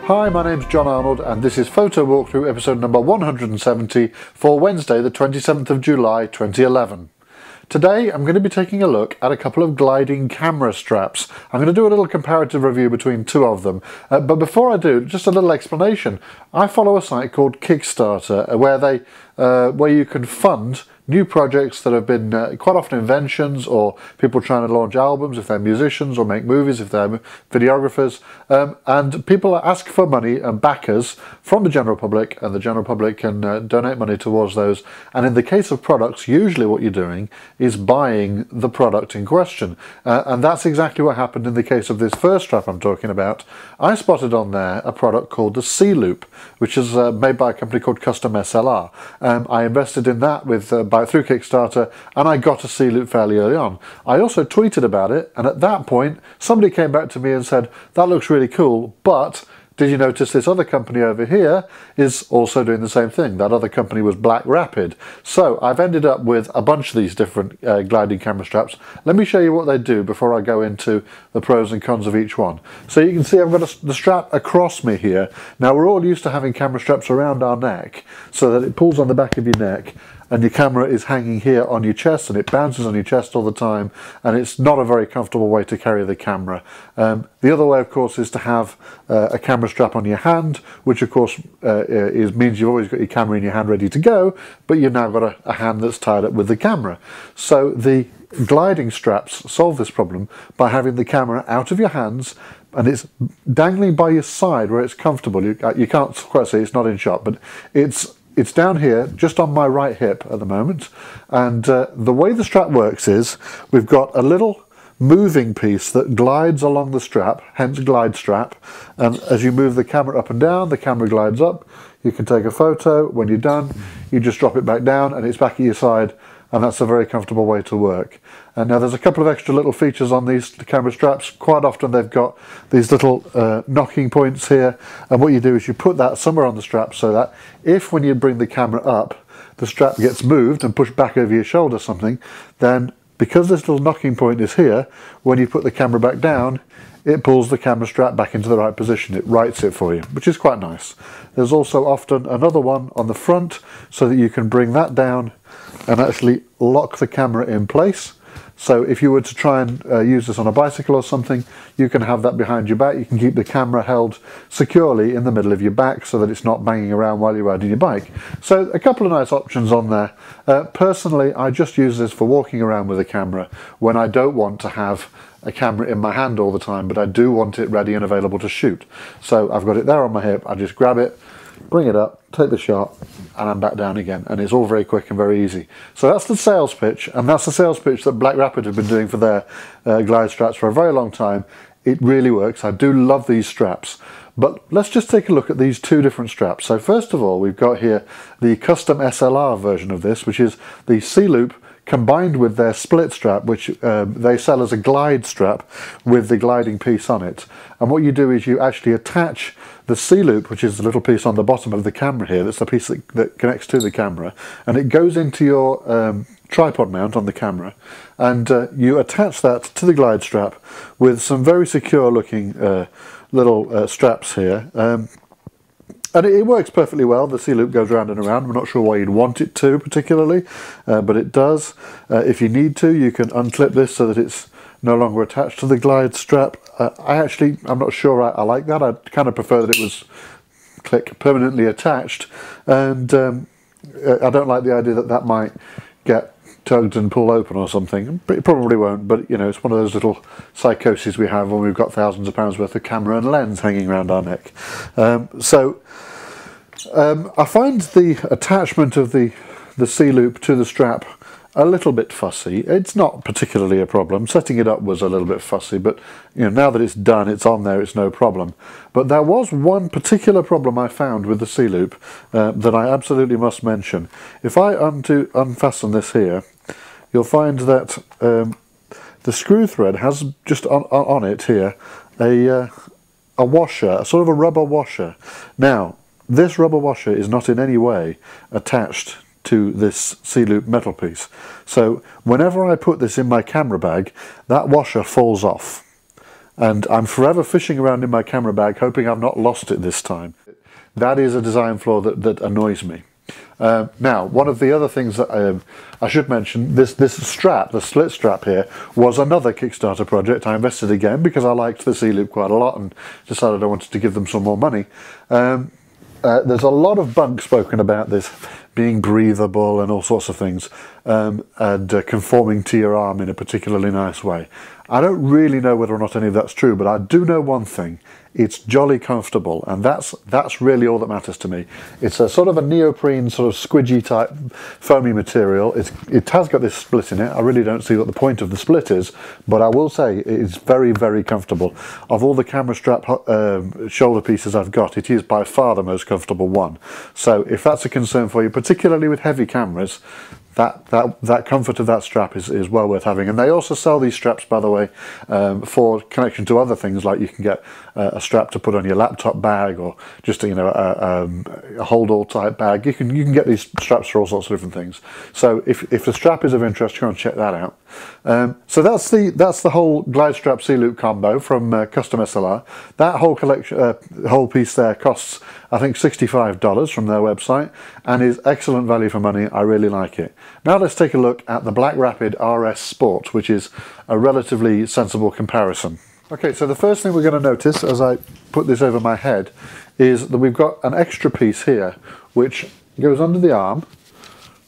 Hi, my name's John Arnold and this is Photo Walkthrough episode number 170 for Wednesday the 27th of July 2011. Today I'm going to be taking a look at a couple of gliding camera straps. I'm going to do a little comparative review between two of them, but before I do, just a little explanation. I follow a site called Kickstarter where you can fund new projects that have been quite often inventions or people trying to launch albums if they're musicians, or make movies if they're videographers, and people ask for money and backers from the general public, and the general public can donate money towards those. And in the case of products, usually what you're doing is buying the product in question, and that's exactly what happened in the case of this first strap I'm talking about. I spotted on there a product called the C-Loop, which is made by a company called Custom SLR. I invested in that through Kickstarter, and I got a C-Loop fairly early on. I also tweeted about it, and at that point somebody came back to me and said, that looks really cool, but did you notice this other company over here is also doing the same thing? That other company was BlackRapid. So I've ended up with a bunch of these different gliding camera straps. Let me show you what they do before I go into the pros and cons of each one. So you can see I've got the strap across me here. Now we're all used to having camera straps around our neck so that it pulls on the back of your neck, and your camera is hanging here on your chest, and it bounces on your chest all the time, and it's not a very comfortable way to carry the camera. The other way, of course, is to have a camera strap on your hand, which of course means you've always got your camera in your hand ready to go, but you've now got a hand that's tied up with the camera. So the gliding straps solve this problem by having the camera out of your hands, and it's dangling by your side where it's comfortable. You can't quite see, it's not in shot, but it's down here, just on my right hip at the moment. And the way the strap works is, we've got a little moving piece that glides along the strap, hence glide strap. And as you move the camera up and down, the camera glides up. You can take a photo. When you're done, you just drop it back down and it's back at your side. And that's a very comfortable way to work. And now there's a couple of extra little features on these camera straps. Quite often they've got these little knocking points here, and what you do is you put that somewhere on the strap so that if, when you bring the camera up, the strap gets moved and pushed back over your shoulder or something, then because this little knocking point is here, when you put the camera back down, it pulls the camera strap back into the right position. It rights it for you, which is quite nice. There's also often another one on the front so that you can bring that down and actually lock the camera in place. So if you were to try and use this on a bicycle or something, you can have that behind your back. You can keep the camera held securely in the middle of your back so that it's not banging around while you're riding your bike. So a couple of nice options on there. Personally, I just use this for walking around with a camera when I don't want to have a camera in my hand all the time, but I do want it ready and available to shoot. So I've got it there on my hip. I just grab it, bring it up, take the shot, and I'm back down again, and it's all very quick and very easy. So that's the sales pitch, and that's the sales pitch that BlackRapid have been doing for their glide straps for a very long time. It really works. I do love these straps. But let's just take a look at these two different straps. So first of all, we've got here the Custom SLR version of this, which is the C-Loop combined with their split strap, which they sell as a glide strap with the gliding piece on it. And what you do is you actually attach the C-Loop, which is the little piece on the bottom of the camera here, that's the piece that connects to the camera, and it goes into your tripod mount on the camera, and you attach that to the glide strap with some very secure looking little straps here. And it works perfectly well. The C-Loop goes round and around. I'm not sure why you'd want it to particularly, but it does. If you need to, you can unclip this so that it's no longer attached to the glide strap. I'm not sure I like that. I kind of prefer that it was permanently attached, and I don't like the idea that that might get tugged and pull open or something. It probably won't, but you know, it's one of those little psychoses we have when we've got thousands of pounds worth of camera and lens hanging around our neck. I find the attachment of the C-Loop to the strap a little bit fussy. It's not particularly a problem. Setting it up was a little bit fussy, but you know, now that it's done, it's on there, it's no problem. But there was one particular problem I found with the C-Loop that I absolutely must mention. If I unfasten this here, you'll find that the screw thread has just on it here a washer, a sort of a rubber washer. Now, this rubber washer is not in any way attached to this C-Loop metal piece. So whenever I put this in my camera bag, that washer falls off. and I'm forever fishing around in my camera bag hoping I've not lost it this time. That is a design flaw that annoys me. Now, one of the other things that I should mention, this strap, the split strap here, was another Kickstarter project. I invested again because I liked the C-Loop quite a lot and decided I wanted to give them some more money. There's a lot of bunk spoken about this being breathable and all sorts of things, and conforming to your arm in a particularly nice way. I don't really know whether or not any of that's true, but I do know one thing. It's jolly comfortable, and that's really all that matters to me. It's a sort of a neoprene, sort of squidgy type foamy material. It has got this split in it. I really don't see what the point of the split is, but I will say it's very, very comfortable. Of all the camera strap shoulder pieces I've got, it is by far the most comfortable one. So if that's a concern for you, particularly with heavy cameras, that comfort of that strap is well worth having. And they also sell these straps, by the way, for connection to other things, like you can get a strap to put on your laptop bag, or just a hold-all type bag. You can get these straps for all sorts of different things. So if the strap is of interest, go and check that out. So that's the whole glide strap C-Loop combo from Custom SLR. That whole collection, whole piece there, costs I think $65 from their website, and is excellent value for money. I really like it. Now let's take a look at the BlackRapid RS-Sport, which is a relatively sensible comparison. Okay, so the first thing we're going to notice as I put this over my head is that we've got an extra piece here which goes under the arm.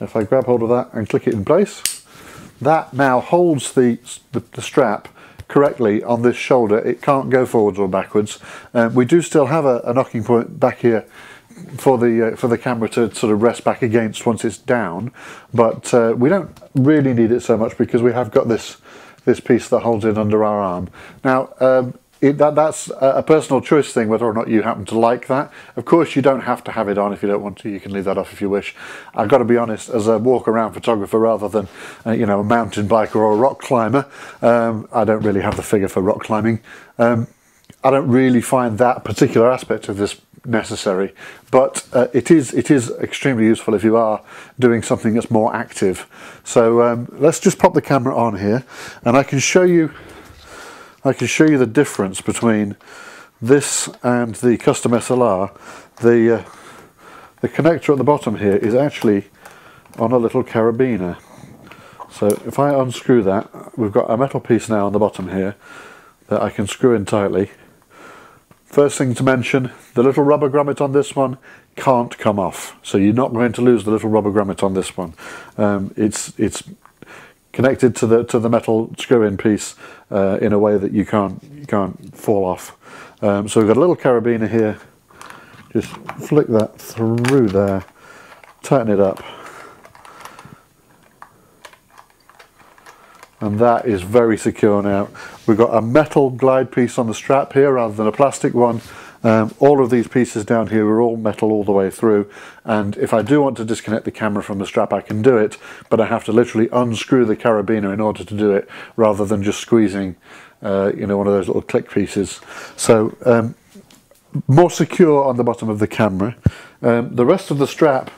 If I grab hold of that and click it in place, that now holds the strap correctly on this shoulder. It can't go forwards or backwards. We do still have a knocking point back here for the camera to sort of rest back against once it's down, but we don't really need it so much because we have got this piece that holds it under our arm. Now that's a personal choice thing whether or not you happen to like that. Of course you don't have to have it on if you don't want to. You can leave that off if you wish. I've got to be honest, as a walk around photographer rather than you know, a mountain biker or a rock climber, I don't really have the figure for rock climbing. I don't really find that particular aspect of this necessary, but it is extremely useful if you are doing something that's more active. So let's just pop the camera on here, and I can show you the difference between this and the Custom SLR. The connector at the bottom here is actually on a little carabiner. So if I unscrew that, we've got a metal piece now on the bottom here that I can screw in tightly. First thing to mention, the little rubber grommet on this one can't come off, so you're not going to lose the little rubber grommet on this one. It's connected to the metal screw-in piece in a way that you can't fall off. So we've got a little carabiner here. Just flick that through there, tighten it up, and that is very secure now. We've got a metal glide piece on the strap here rather than a plastic one. All of these pieces down here are all metal all the way through, and if I do want to disconnect the camera from the strap I can do it, but I have to literally unscrew the carabiner in order to do it rather than just squeezing you know, one of those little click pieces. So more secure on the bottom of the camera. The rest of the strap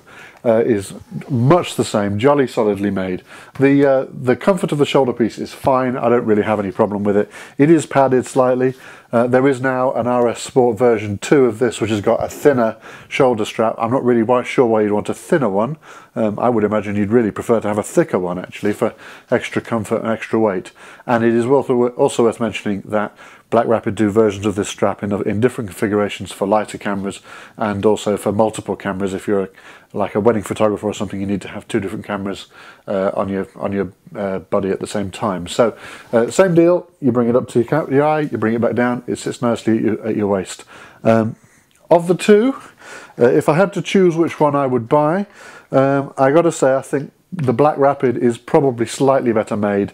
is much the same, jolly solidly made. The comfort of the shoulder piece is fine. I don't really have any problem with it. It is padded slightly. There is now an RS Sport version 2 of this, which has got a thinner shoulder strap. I'm not really quite sure why you'd want a thinner one. I would imagine you'd really prefer to have a thicker one, actually, for extra comfort and extra weight. And it is also worth mentioning that BlackRapid do versions of this strap in different configurations for lighter cameras and also for multiple cameras. If you're like a wedding photographer or something, you need to have two different cameras on your body at the same time. So same deal, you bring it up to your eye, you bring it back down, it sits nicely at your waist. Of the two, if I had to choose which one I would buy, I got to say I think the BlackRapid is probably slightly better made,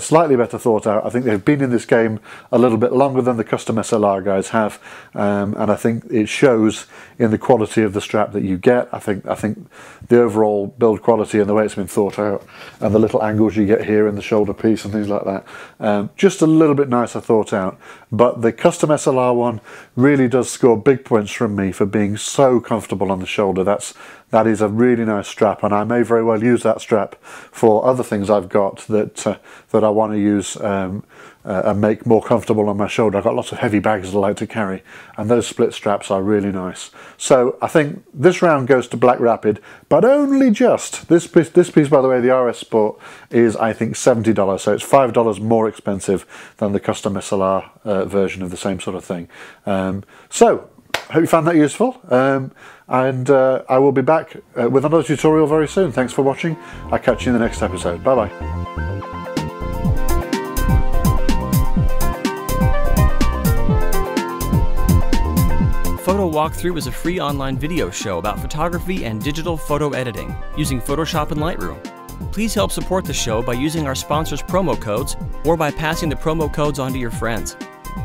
slightly better thought out. I think they've been in this game a little bit longer than the Custom SLR guys have, and I think it shows in the quality of the strap that you get. I think the overall build quality and the way it's been thought out, and the little angles you get here in the shoulder piece and things like that, just a little bit nicer thought out. But the Custom SLR one really does score big points from me for being so comfortable on the shoulder. That's that is a really nice strap, and I may very well use that strap for other things I've got that I want to use and make more comfortable on my shoulder. I've got lots of heavy bags that I like to carry, and those split straps are really nice. So I think this round goes to BlackRapid, but only just. This piece, by the way, the RS-Sport, is I think $70, so it's $5 more expensive than the Custom SLR version of the same sort of thing. So I hope you found that useful, and I will be back with another tutorial very soon. Thanks for watching. I'll catch you in the next episode. Bye bye. Photo Walkthrough is a free online video show about photography and digital photo editing using Photoshop and Lightroom. Please help support the show by using our sponsors' promo codes or by passing the promo codes on to your friends.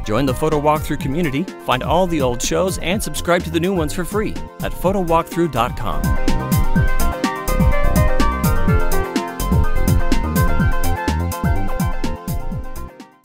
Join the Photo Walkthrough community, find all the old shows, and subscribe to the new ones for free at photowalkthrough.com.